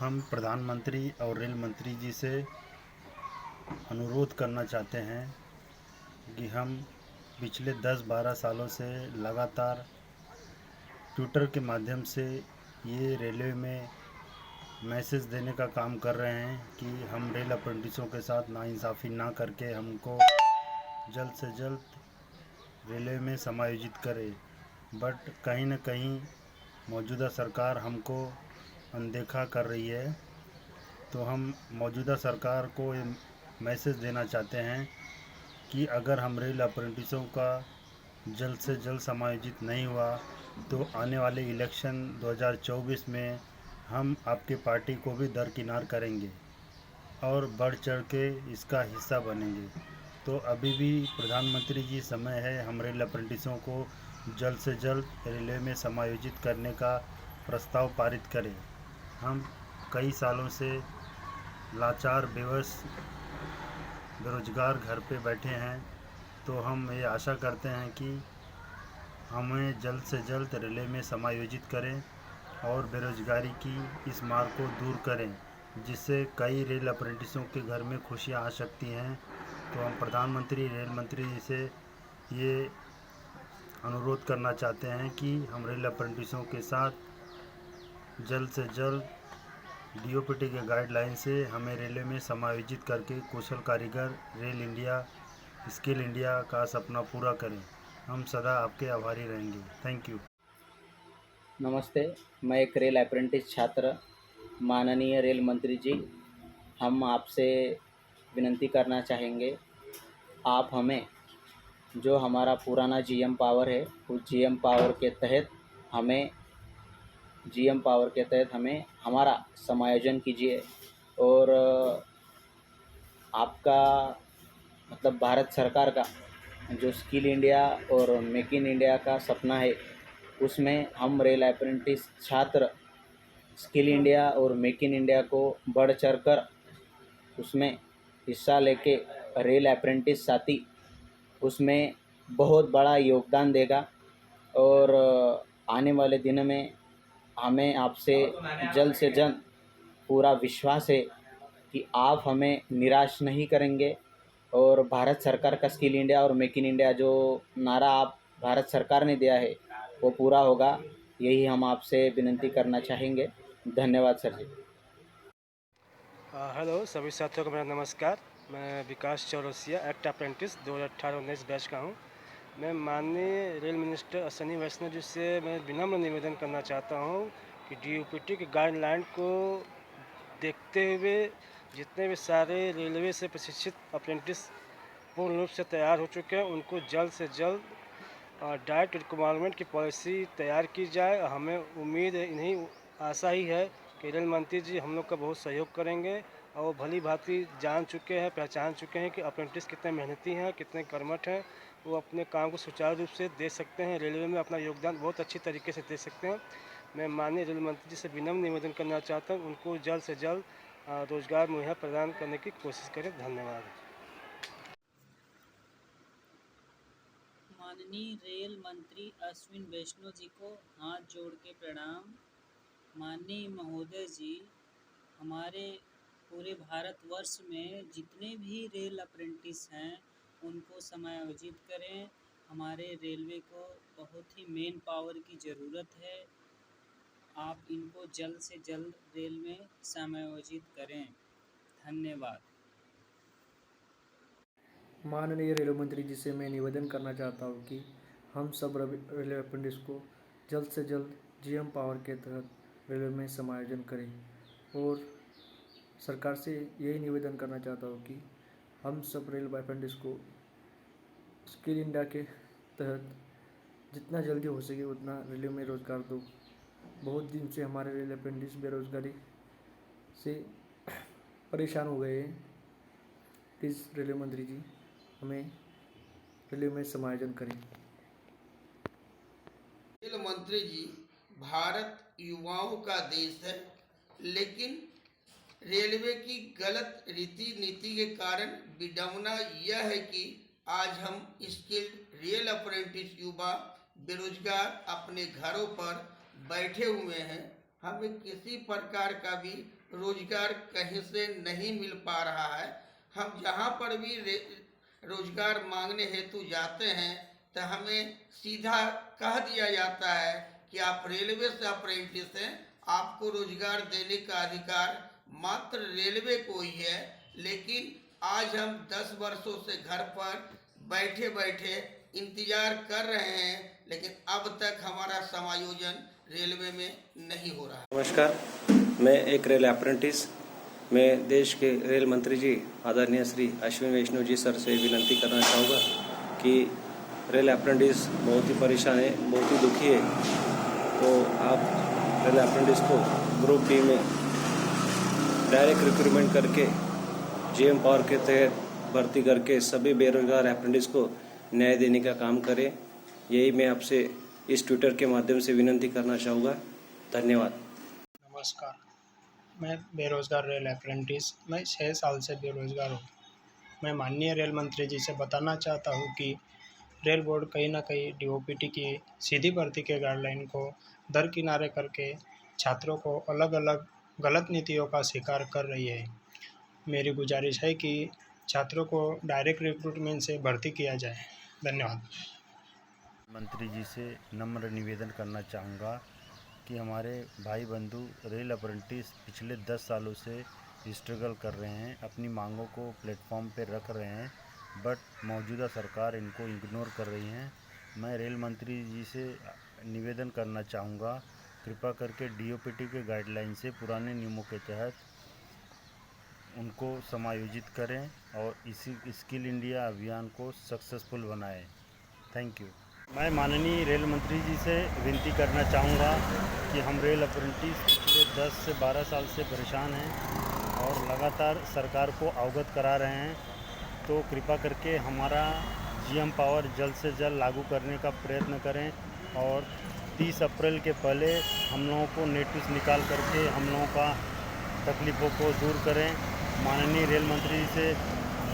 हम प्रधानमंत्री और रेल मंत्री जी से अनुरोध करना चाहते हैं कि हम पिछले 10-12 सालों से लगातार ट्विटर के माध्यम से ये रेलवे में मैसेज देने का काम कर रहे हैं कि हम रेल अप्रेंटिसों के साथ नाइंसाफ़ी ना करके हमको जल्द से जल्द रेलवे में समायोजित करें। बट कहीं न कहीं मौजूदा सरकार हमको अनदेखा कर रही है। तो हम मौजूदा सरकार को ये मैसेज देना चाहते हैं कि अगर हम रेल अप्रेंटिसों का जल्द से जल्द समायोजित नहीं हुआ तो आने वाले इलेक्शन 2024 में हम आपके पार्टी को भी दरकिनार करेंगे और बढ़ चढ़ के इसका हिस्सा बनेंगे। तो अभी भी प्रधानमंत्री जी समय है, हम रेल अप्रेंटिसों को जल्द से जल्द रेलवे में समायोजित करने का प्रस्ताव पारित करें। हम कई सालों से लाचार बेबस बेरोजगार घर पे बैठे हैं, तो हम ये आशा करते हैं कि हमें जल्द से जल्द रेलवे में समायोजित करें और बेरोजगारी की इस मार को दूर करें, जिससे कई रेल अप्रेंटिसों के घर में खुशियां आ सकती हैं। तो हम प्रधानमंत्री रेल मंत्री जी से ये अनुरोध करना चाहते हैं कि हम रेल अप्रेंटिसों के साथ जल्द से जल्द डीओपीटी के गाइडलाइन से हमें रेलवे में समायोजित करके कुशल कारीगर रेल इंडिया स्किल इंडिया का सपना पूरा करें। हम सदा आपके आभारी रहेंगे। Thank you. नमस्ते, मैं एक रेल अप्रेंटिस छात्र। माननीय रेल मंत्री जी, हम आपसे विनती करना चाहेंगे, आप हमें जो हमारा पुराना जीएम पावर है, उस जीएम पावर के तहत हमें हमारा समायोजन कीजिए। और आपका मतलब भारत सरकार का जो स्किल इंडिया और मेक इन इंडिया का सपना है, उसमें हम रेल अप्रेंटिस छात्र स्किल इंडिया और मेक इन इंडिया को बढ़ चढ़ कर उसमें हिस्सा लेके रेल अप्रेंटिस साथी उसमें बहुत बड़ा योगदान देगा। और आने वाले दिन में हमें आपसे जल्द से जल्द पूरा विश्वास है कि आप हमें निराश नहीं करेंगे और भारत सरकार का स्किल इंडिया और मेक इन इंडिया जो नारा आप भारत सरकार ने दिया है वो पूरा होगा। यही हम आपसे विनती करना चाहेंगे। धन्यवाद सर जी। हेलो सभी साथियों को मेरा नमस्कार। मैं विकास चौरसिया एक्ट अप्रेंटिस 2018-19 बैच का हूँ। मैं माननीय रेल मिनिस्टर अश्विनी वैष्णव जी से मैं विनम्र निवेदन करना चाहता हूँ कि डीओपीटी के गाइडलाइन को देखते हुए जितने भी सारे रेलवे से प्रशिक्षित अप्रेंटिस पूर्ण रूप से तैयार हो चुके हैं, उनको जल्द से जल्द डायरेक्ट रिक्वायरमेंट की पॉलिसी तैयार की जाए। हमें उम्मीद है, इन्हीं आशा ही है कि रेल मंत्री जी हम लोग का बहुत सहयोग करेंगे और वो भली भांति जान चुके हैं, पहचान चुके हैं कि अप्रेंटिस कितने मेहनती हैं, कितने कर्मठ हैं। वो अपने काम को सुचारू रूप से दे सकते हैं, रेलवे में अपना योगदान बहुत अच्छी तरीके से दे सकते हैं। मैं माननीय रेल मंत्री जी से विनम्र निवेदन करना चाहता हूँ, उनको जल्द से जल्द रोजगार मुहैया प्रदान करने की कोशिश करें। धन्यवाद। माननीय रेल मंत्री अश्विन वैष्णव जी को हाथ जोड़ के प्रणाम। माननीय महोदय जी, हमारे पूरे भारतवर्ष में जितने भी रेल अप्रेंटिस हैं उनको समायोजित करें। हमारे रेलवे को बहुत ही मेन पावर की ज़रूरत है। आप इनको जल्द से जल्द रेल में समायोजित करें। धन्यवाद। माननीय रेलवे मंत्री जी से मैं निवेदन करना चाहता हूँ कि हम सब रेलवे अप्रेंटिस को जल्द से जल्द जीएम पावर के तहत रेलवे में समायोजन करें। और सरकार से यही निवेदन करना चाहता हूँ कि हम सब रेलवे अप्रेंटिस को स्किल इंडिया के तहत जितना जल्दी हो सके उतना रेलवे में रोज़गार दो। बहुत दिन से हमारे रेल अप्रेंटिस बेरोज़गारी से परेशान हो गए हैं। प्लीज़ रेलवे मंत्री जी हमें रेलवे में समायोजन करें। रेल मंत्री जी, भारत युवाओं का देश है, लेकिन रेलवे की गलत रीति नीति के कारण विडंबना यह है कि आज हम स्किल्ड रेल अप्रेंटिस युवा बेरोजगार अपने घरों पर बैठे हुए हैं हमें किसी प्रकार का भी रोजगार कहीं से नहीं मिल पा रहा है। हम जहाँ पर भी रोजगार मांगने हेतु जाते हैं तो हमें सीधा कह दिया जाता है कि आप रेलवे से अप्रेंटिस हैं, आपको रोजगार देने का अधिकार मात्र रेलवे को ही है। लेकिन आज हम 10 वर्षों से घर पर बैठे बैठे इंतजार कर रहे हैं, लेकिन अब तक हमारा समायोजन रेलवे में नहीं हो रहा। नमस्कार, मैं एक रेल अप्रेंटिस। मैं देश के रेल मंत्री जी आदरणीय श्री अश्विनी वैष्णव जी सर से विनती करना चाहूँगा कि रेल अप्रेंटिस बहुत ही परेशान है, बहुत ही दुखी है, तो आप रेल अप्रेंटिस को ग्रुप डी में डायरेक्ट रिक्रूटमेंट करके जीएम पावर के तहत भर्ती करके सभी बेरोजगार अप्रेंटिस को न्याय देने का काम करें। यही मैं आपसे इस ट्विटर के माध्यम से विनती करना चाहूँगा। धन्यवाद। नमस्कार, मैं बेरोज़गार रेल अप्रेंटिस। मैं 6 साल से बेरोज़गार हूँ। मैं माननीय रेल मंत्री जी से बताना चाहता हूँ कि रेल बोर्ड कहीं ना कहीं डीओपीटी की सीधी भर्ती के गाइडलाइन को दरकिनारे करके छात्रों को अलग अलग गलत नीतियों का शिकार कर रही है। मेरी गुजारिश है कि छात्रों को डायरेक्ट रिक्रूटमेंट से भर्ती किया जाए। धन्यवाद। मंत्री जी से नम्र निवेदन करना चाहूँगा कि हमारे भाई बंधु रेल अप्रेंटिस पिछले 10 सालों से स्ट्रगल कर रहे हैं, अपनी मांगों को प्लेटफॉर्म पर रख रहे हैं, बट मौजूदा सरकार इनको इग्नोर कर रही है। मैं रेल मंत्री जी से निवेदन करना चाहूँगा, कृपा करके डीओपीटी के गाइडलाइन से पुराने नियमों के तहत उनको समायोजित करें और इसी स्किल इंडिया अभियान को सक्सेसफुल बनाएं। Thank you. मैं माननीय रेल मंत्री जी से विनती करना चाहूँगा कि हम रेल अप्रेंटिस पिछले 10 से 12 साल से परेशान हैं और लगातार सरकार को अवगत करा रहे हैं, तो कृपा करके हमारा जीएम पावर जल्द से जल्द लागू करने का प्रयत्न करें और 30 अप्रैल के पहले हम लोगों को नोटिस निकाल करके हम लोगों का तकलीफ़ों को दूर करें। माननीय रेल मंत्री जी से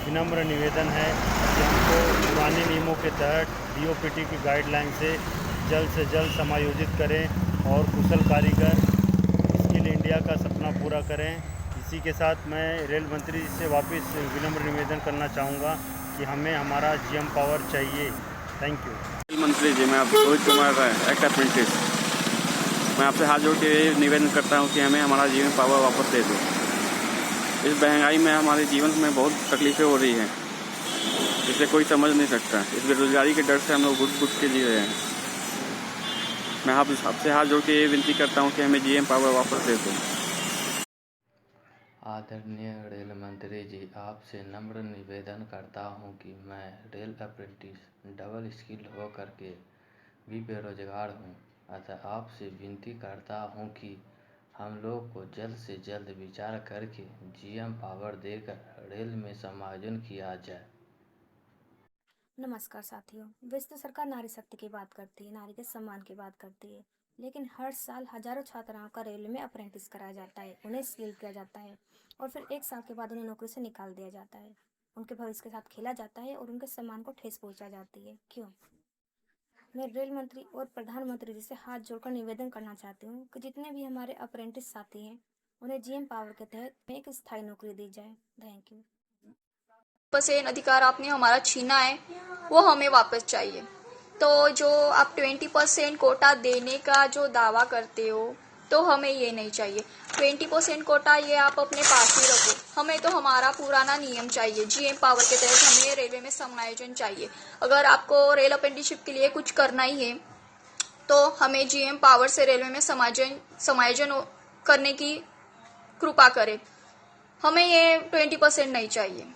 विनम्र निवेदन है कि हमको पुराने नियमों के तहत डीओपीटी की गाइडलाइन से जल्द समायोजित करें और कुशल कारीगर स्किल इंडिया का सपना पूरा करें। इसी के साथ मैं रेल मंत्री जी से वापस विनम्र निवेदन करना चाहूँगा कि हमें हमारा जीएम पावर चाहिए। Thank you. रेल मंत्री जी, मैं रोहित कुमार एक्ट अप्रेंटिस, मैं आपसे हाथ जोड़ के निवेदन करता हूँ कि हमें हमारा जीवन पावर वापस दे दो। इस महंगाई में हमारे जीवन में बहुत तकलीफ़ें हो रही हैं, इसे कोई समझ नहीं सकता। इस बेरोजगारी के डर से हम लोग घुट के जी रहे हैं। मैं आपसे हाथ जोड़ के ये विनती करता हूँ कि हमें जीएम पावर वापस दे दो। आदरणीय रेल मंत्री जी, आपसे नम्र निवेदन करता हूँ कि मैं रेल अप्रेंटिस डबल स्किल हो करके भी बेरोजगार हूँ, अतः आपसे विनती करता हूँ कि हम लोग को जल्द से जल्द विचार करके जीएम पावर देकर रेल में समायोजन किया जाए। नमस्कार साथियों, वैसे तो सरकार नारी शक्ति की बात करती है, नारी के सम्मान की बात करती है, लेकिन हर साल हजारों छात्राओं का रेलवे में अप्रेंटिस कराया जाता है, उन्हें स्किल किया जाता है और फिर 1 साल के बाद उन्हें नौकरी से निकाल दिया जाता है। उनके भविष्य के साथ खेला जाता है और उनके सम्मान को ठेस पहुंचा जाती है। क्यों? मैं रेल मंत्री और प्रधानमंत्री जी से हाथ जोड़कर निवेदन करना चाहती हूँ कि जितने भी हमारे अप्रेंटिस साथी हैं उन्हें जीएम पावर के तहत एक स्थायी नौकरी दी जाए। Thank you. % अधिकार आपने हमारा छीना है, वो हमें वापस चाहिए। तो जो आप 20% कोटा देने का जो दावा करते हो, तो हमें ये नहीं चाहिए। 20% कोटा ये आप अपने पास ही रखो, हमें तो हमारा पुराना नियम चाहिए। जीएम पावर के तहत हमें रेलवे में समायोजन चाहिए। अगर आपको रेल अप्रेंटिसशिप के लिए कुछ करना ही है तो हमें जीएम पावर से रेलवे में समायोजन करने की कृपा करें। हमें ये 20% नहीं चाहिए।